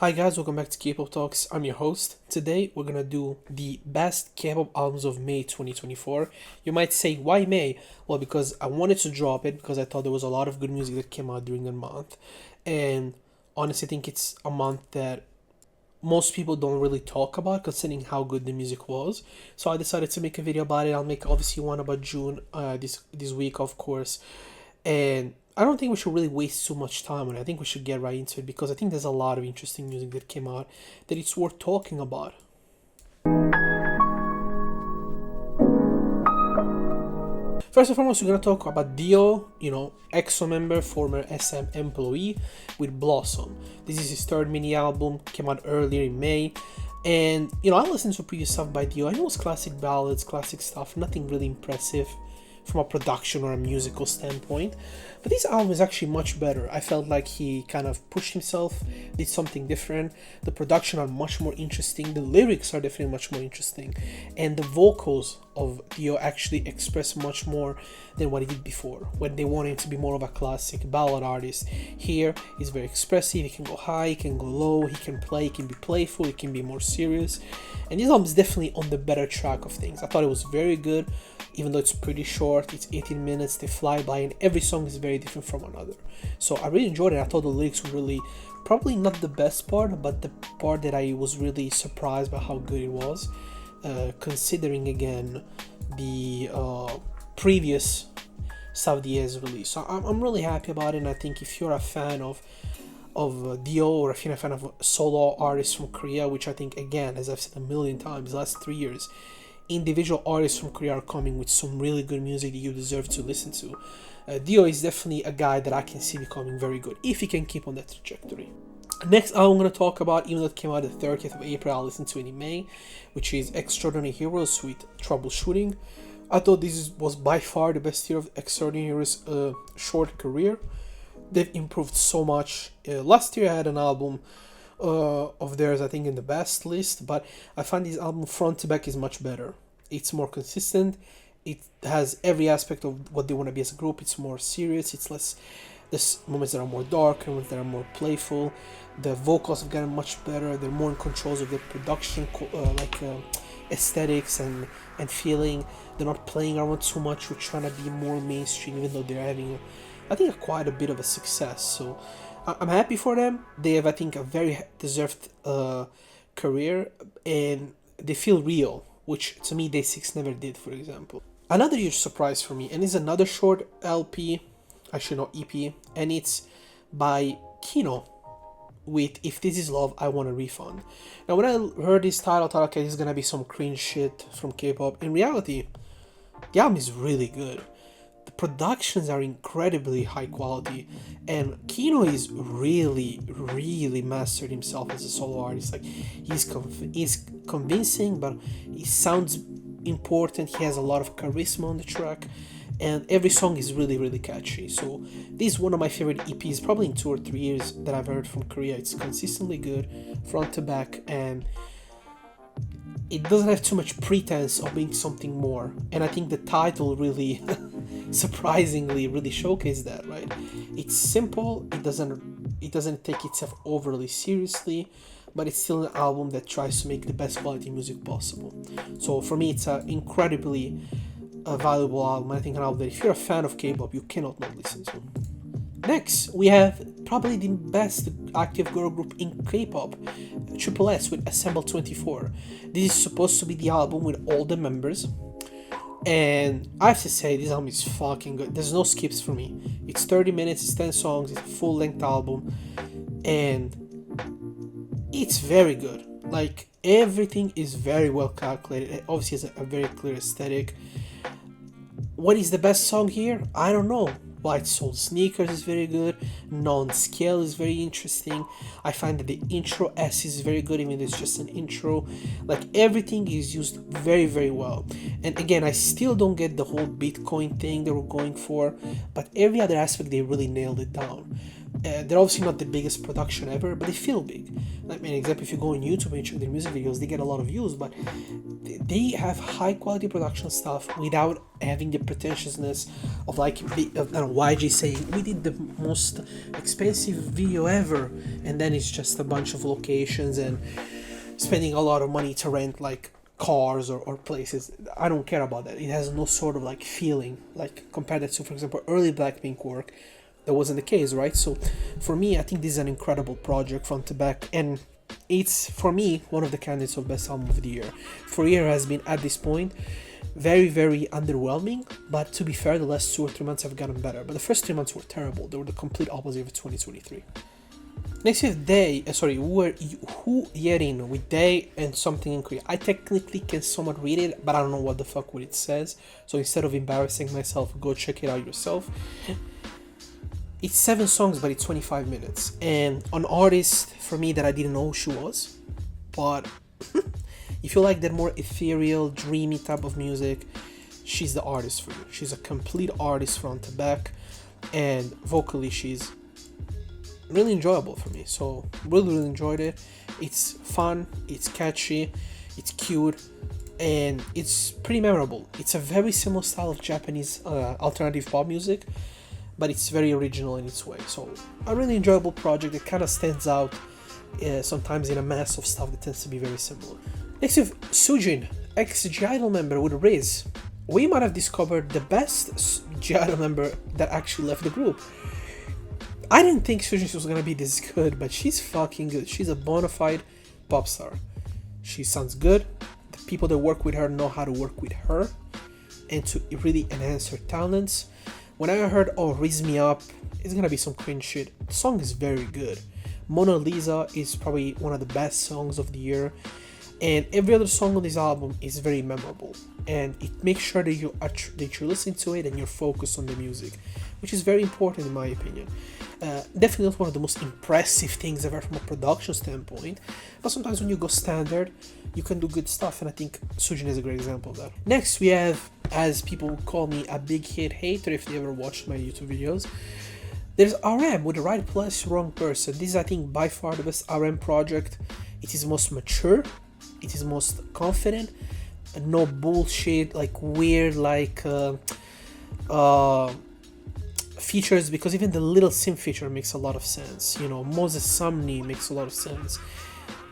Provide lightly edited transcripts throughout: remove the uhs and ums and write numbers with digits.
Hi guys, welcome back to Kpop Talks. I'm your host. Today we're gonna do the best Kpop albums of May 2024. You might say, why May? Well, because I wanted to drop it because I thought there was a lot of good music that came out during the month. And honestly, I think it's a month that most people don't really talk about considering how good the music was. So I decided to make a video about it. I'll make obviously one about June this week, of course. And I don't think we should really waste too much time on it. I think we should get right into it because I think there's a lot of interesting music that came out that it's worth talking about. First and foremost, we're gonna talk about Dio, EXO member, former SM employee, with Blossom. This is his third mini album, came out earlier in May. And I listened to previous stuff by Dio. I know it's classic ballads, classic stuff, nothing really impressive from a production or a musical standpoint, but this album is actually much better. I felt like he kind of pushed himself, did something different. The production are much more interesting, the lyrics are definitely much more interesting, and the vocals of Dio actually express much more than what he did before when they wanted him to be more of a classic ballad artist. Here he's very expressive, he can go high, he can go low, he can play, he can be playful, he can be more serious, and this album is definitely on the better track of things. I thought it was very good, even though it's pretty short. It's 18 minutes, they fly by, and every song is very different from another. So I really enjoyed it. I thought the lyrics were really, probably not the best part, but the part that I was really surprised by how good it was, considering again the previous stuff Diaz release. So I'm really happy about it, and I think if you're a fan of Dio, or if you're a fan of solo artists from Korea, which I think, again, as I've said a million times, the last 3 years, individual artists from Korea are coming with some really good music that you deserve to listen to. Dio is definitely a guy that I can see becoming very good if he can keep on that trajectory. Next album I'm going to talk about, even though it came out the 30th of April, I listened to it in May, which is Extraordinary Heroes with Troubleshooting. I thought this was by far the best year of Extraordinary Heroes' short career. They've improved so much. Last year I had an album of theirs, I think, in the best list, but I find this album front to back is much better. It's more consistent, it has every aspect of what they want to be as a group. It's more serious, it's less, there's moments that are more dark, moments that are more playful. The vocals have gotten much better, they're more in control of their production, aesthetics and feeling. They're not playing around too much with trying to be more mainstream, even though they're having I think quite a bit of a success. So I'm happy for them. They have, I think, a very deserved career, and they feel real, which to me Day 6 never did, for example. Another huge surprise for me, and it's another short LP, actually not EP, and it's by Kino with If This Is Love, I Want a Refund. Now when I heard this title, I thought, okay, this is gonna be some cringe shit from K-pop. In reality, the album is really good. The productions are incredibly high quality, and Kino is really mastered himself as a solo artist. Like, he's convincing, but he sounds important. He has a lot of charisma on the track, and every song is really catchy. So this is one of my favorite EPs probably in 2 or 3 years that I've heard from Korea. It's consistently good front to back, and it doesn't have too much pretense of being something more, and I think the title really surprisingly really showcased that, right? It's simple, it doesn't take itself overly seriously, but it's still an album that tries to make the best quality music possible. So for me, it's an incredibly valuable album. I think an album that if you're a fan of K-pop, you cannot not listen to. Next, we have probably the best active girl group in K-pop, Triple S with Assemble 24. This is supposed to be the album with all the members, and I have to say, this album is fucking good. There's no skips for me. It's 30 minutes, it's 10 songs, it's a full-length album, and it's very good. Like, everything is very well calculated. It obviously has a very clear aesthetic. What is the best song here? I don't know. White Soul Sneakers is very good. Non-Scale is very interesting. I find that the intro S is very good, even though it's just an intro. Like, everything is used very well. And again, I still don't get the whole Bitcoin thing they were going for, but every other aspect they really nailed it down. They're obviously not the biggest production ever, but they feel big. Like, an example, if you go on YouTube and check their music videos, they get a lot of views, but they have high quality production stuff without having the pretentiousness of like, I don't know, YG saying we did the most expensive video ever, and then it's just a bunch of locations and spending a lot of money to rent like cars or places. I don't care about that. It has no sort of like feeling, like compared that to, for example, early Blackpink work. That wasn't the case, right? So for me, I think this is an incredible project front to back, and it's, for me, one of the candidates of best album of the year. For year has been, at this point, very, very underwhelming, but to be fair, the last 2 or 3 months have gotten better, but the first 3 months were terrible. They were the complete opposite of 2023. Next we have Who Yerin with Day and something in Korea. I technically can somewhat read it, but I don't know what the fuck what it says, so instead of embarrassing myself, go check it out yourself. It's 7 songs, but it's 25 minutes. And an artist, for me, that I didn't know who she was. But if you like that more ethereal, dreamy type of music, she's the artist for you. She's a complete artist front to back. And vocally, she's really enjoyable for me. So, really, really enjoyed it. It's fun, it's catchy, it's cute, and it's pretty memorable. It's a very similar style of Japanese alternative pop music, but it's very original in its way. So a really enjoyable project that kind of stands out sometimes in a mass of stuff that tends to be very similar. Next we have Sujin, ex-G-Idol member with Riz. We might have discovered the best G-Idol member that actually left the group. I didn't think Sujin was gonna be this good, but she's fucking good. She's a bona fide pop star. She sounds good. The people that work with her know how to work with her and to really enhance her talents. When I heard, Raise Me Up, it's gonna be some cringe shit. The song is very good. Mona Lisa is probably one of the best songs of the year. And every other song on this album is very memorable. And it makes sure that you're listening to it and you're focused on the music, which is very important in my opinion. Definitely not one of the most impressive things ever from a production standpoint, but sometimes when you go standard, you can do good stuff, and I think Sujin is a great example of that. Next we have, as people would call me, a big hit hater if they ever watched my YouTube videos, there's RM with The Right Place, Wrong Person. This is, I think, by far the best RM project. It is most mature, it is most confident, and no bullshit, like weird, like features, because even the Little Sim feature makes a lot of sense. You know, Moses Sumney makes a lot of sense.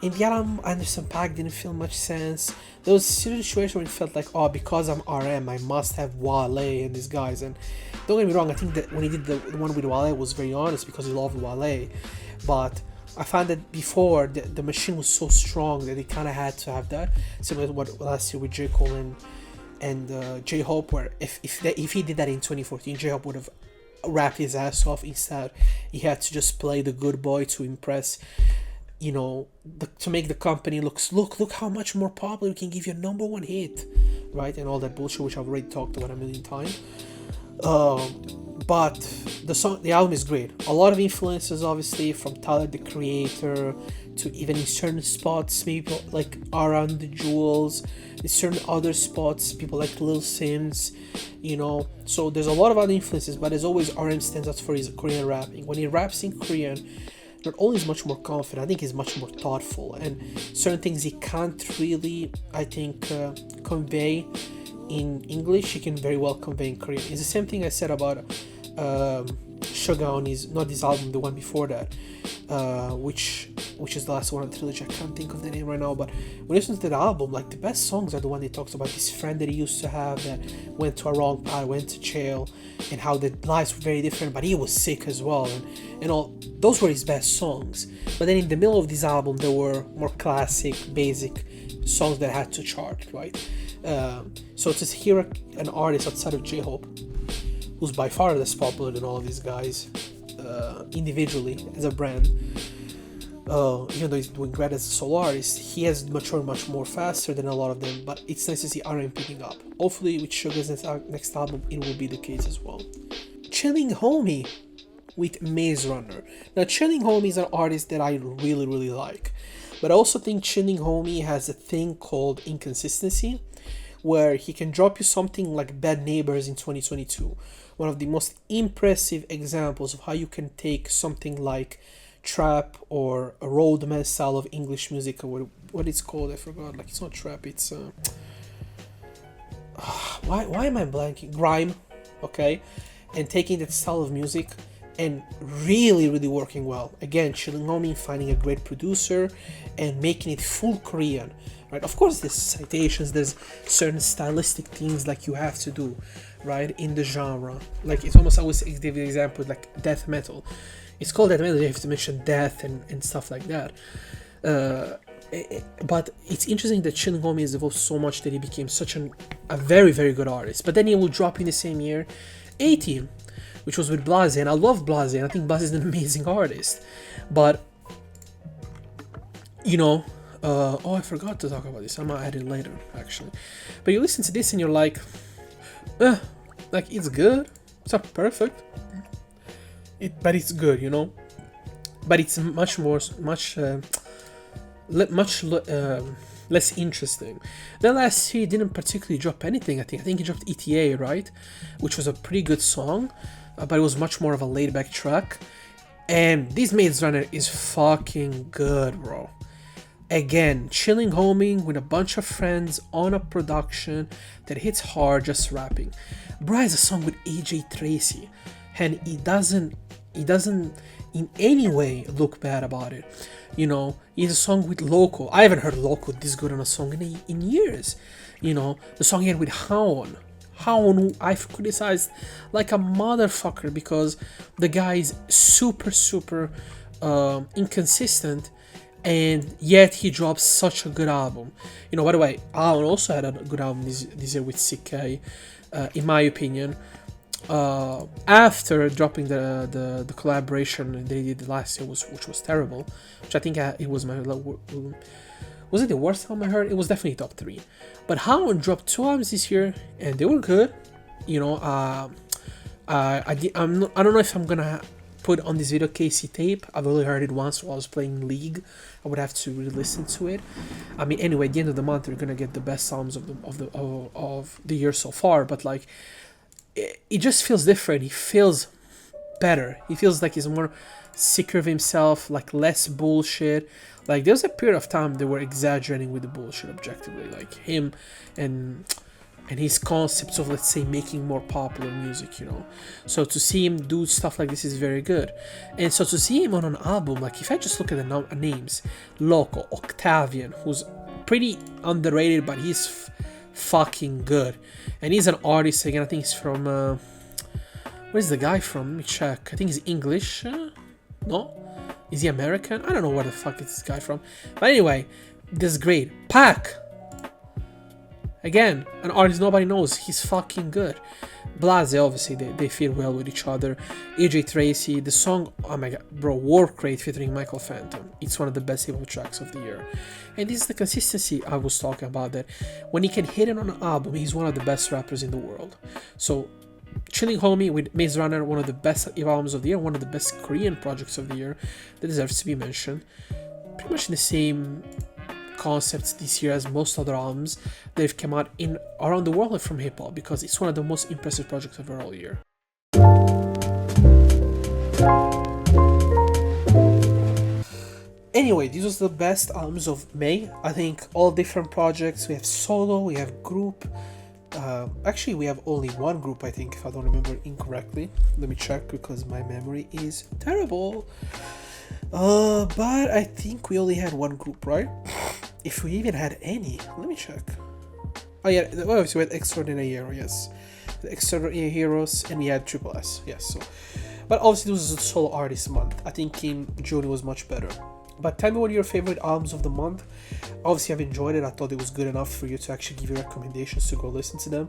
In the album, Anderson .Paak didn't feel much sense. There was a situation where it felt like, because I'm RM, I must have Wale and these guys. And don't get me wrong, I think that when he did the one with Wale, it was very honest because he loved Wale. But I found that before, the machine was so strong that he kind of had to have that. Similar to what last year with J. Cole and J-Hope, where if he did that in 2014, J-Hope would have rapped his ass off. Instead, he had to just play the good boy to impress, you know, to make the company look how much more popular we can give you a #1 hit, right? And all that bullshit, which I've already talked about a million times. But the album is great. A lot of influences, obviously, from Tyler the Creator to even in certain spots, maybe like Around the Jewels, in certain other spots, people like Lil Sims, you know. So there's a lot of other influences, but as always, RM stands out for his Korean rapping. When he raps in Korean, not only is much more confident, I think he's much more thoughtful, and certain things he can't really, I think, convey in English, he can very well convey in Korean. It's the same thing I said about Suga on his, not this album, the one before that, which is the last one of the trilogy. I can't think of the name right now, but when you listen to the album, like, the best songs are the one that talks about this friend that he used to have that went to a wrong path, went to jail, and how the lives were very different, but he was sick as well, and all. Those were his best songs. But then in the middle of this album, there were more classic, basic songs that had to chart, right? So to hear an artist outside of J-Hope, who's by far less popular than all of these guys, individually as a brand, even though he's doing great as a solo artist, he has matured much more faster than a lot of them. But it's nice to see RM picking up. Hopefully with Suga's next album, it will be the case as well. Chilling Homie with Maze Runner. Now, Chilling Homie is an artist that I really, really like, but I also think Chilling Homie has a thing called inconsistency, where he can drop you something like Bad Neighbors in 2022. One of the most impressive examples of how you can take something like trap or a roadman style of English music, or what it's called, I forgot. Like, it's not trap, it's why am I blanking? Grime, okay, and taking that style of music and really working well. Again, Chilling Homie finding a great producer and making it full Korean, right? Of course, there's citations, there's certain stylistic things like you have to do, right, in the genre. Like, it's almost, I always give the example like death metal. It's called death metal, you have to mention death and stuff like that. But it's interesting that Chilling Homie has evolved so much that he became such a very good artist. But then he will drop in the same year A-Team, which was with Blase, and I love Blase, and I think Blase is an amazing artist. But, you know, oh, I forgot to talk about this. I'm gonna add it later, actually. But you listen to this and you're like, like, it's good. It's not perfect. But it's good, you know. But it's much less interesting. Then last year he didn't particularly drop anything. I think he dropped ETA, right, which was a pretty good song, but it was much more of a laid-back track. And this Maze Runner is fucking good, bro. Again, Chilling Homie with a bunch of friends on a production that hits hard, just rapping. Bro has a song with AJ Tracy, and he doesn't in any way look bad about it. You know, he has a song with Loco. I haven't heard Loco this good on a song in years. You know, the song he had with Haon, who I've criticized like a motherfucker because the guy is super inconsistent, and yet he drops such a good album. You know, by the way, Haon also had a good album this year with CK, in my opinion. After dropping the collaboration they did last year, which was terrible, which I think it was was it the worst album I heard? It was definitely top 3. But Howard dropped 2 albums this year and they were good. You know, I don't know if I'm gonna put on this video Casey tape. I've only heard it once while I was playing League. I would have to re-listen to it. I mean, anyway, at the end of the month we're gonna get the best albums of the year so far. But like, it just feels different. He feels better. He feels like he's more secure of himself, like less bullshit. Like, there's a period of time they were exaggerating with the bullshit objectively, like him and his concepts of, let's say, making more popular music, you know. So to see him do stuff like this is very good. And so to see him on an album, like, if I just look at the names, Loco, Octavian, who's pretty underrated, but he's fucking good. And he's an artist again. I think he's from where's the guy from? Let me check. I think he's English. No, is he American? I don't know where the fuck is this guy from. But anyway, this is great. Pac, again, an artist nobody knows. He's fucking good. Blase, obviously they fit well with each other. AJ Tracy, the song, oh my god, bro, War Crate featuring Michael Phantom. It's one of the best hip-hop tracks of the year. And this is the consistency I was talking about, that when he can hit it on an album, he's one of the best rappers in the world. So Chilling Homie with Maze Runner, one of the best albums of the year, one of the best Korean projects of the year that deserves to be mentioned. Pretty much the same concepts this year as most other albums they've come out in around the world from hip-hop, because it's one of the most impressive projects of all year. Anyway, these was the best albums of May. I think all different projects. We have solo, we have group. Actually, we have only one group, I think, if I don't remember incorrectly. Let me check, because my memory is terrible. But I think we only had one group, right? If we even had any. Let me check. Oh yeah, obviously we had Extraordinary Hero, yes. The Extraordinary Heroes, and we had Triple S, yes. So, but obviously this was a solo artist month. I think in June it was much better. But tell me what are your favorite albums of the month. Obviously I've enjoyed it. I thought it was good enough for you to actually give you recommendations to go listen to them.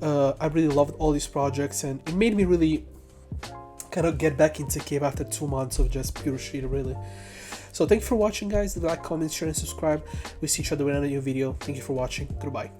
I really loved all these projects, and it made me really kind of get back into K-pop after 2 months of just pure shit, really. So thank you for watching, guys. Like, comment, share, and subscribe. We'll see each other in another new video. Thank you for watching. Goodbye.